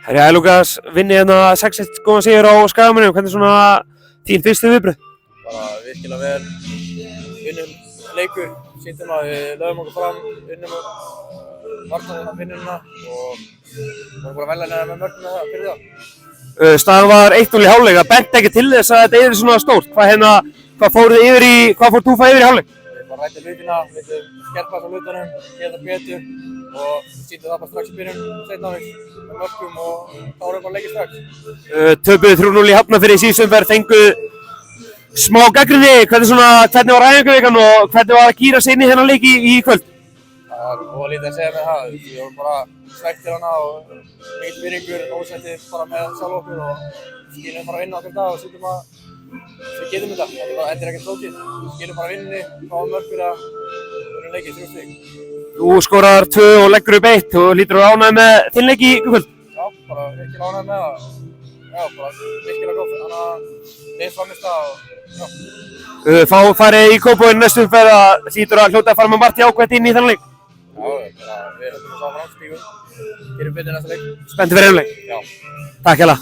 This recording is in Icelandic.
Herja, Lukas vinni hérna 6-1 góðan sigur á Skagamönnum. Hvernig svona þín fyrstu viðbrögð? Bara virkilega vel, unnum leikur, sýndum að við lögum okkur fram, unnum varnarvinnuna og vorum bara veljaðir með mörgum með það fyrir það. Staðan var 1-0 í hálfleik. Það benti ekki til þess að þetta yrði svona stórt. Hvað fór Túfa yfir í hálfleik? Við bara rættum hlutina, vildum skerpa þess á hlutunum, gera það betur og sýndum það bara strax í byrjun seinna með mörgum og þá erum við bara leikið strax. Töpuðu 3-0 í Hafnarfirði í síðustu umferð, fenguð smá gagnrýni. Hvernig var æfingavikan og hvernig var að gíra sig inn í þennan leik í kvöld? Það var lítið að segja með það. Við vorum bara svekktir hana og mikill virðingur, ósættir bara með sjálf okkur og skilum bara að vinna okkur dag og sýndum að við getum þetta. Þetta er ekkert flókið. Skilum bara vinninni, fáum mörgur að vinna leikið 3 stig. Þú skorar 2 og leggur upp 1 og hlýtur að ánægð með þinn leik í kvöld? Já, bara virkilega ánægð með það. Já, bara virkilega góð. Þannig að við framist það og já. Farið í Kópavogi næstu umferð að hlýtur að hljóta að fara með margt jákvætt inn í þennan leik? Já, við höfum það saman ánstígum. Gerum betur næsta leik. Spenntur fyrir þennan leik? Já. Takk hérlega.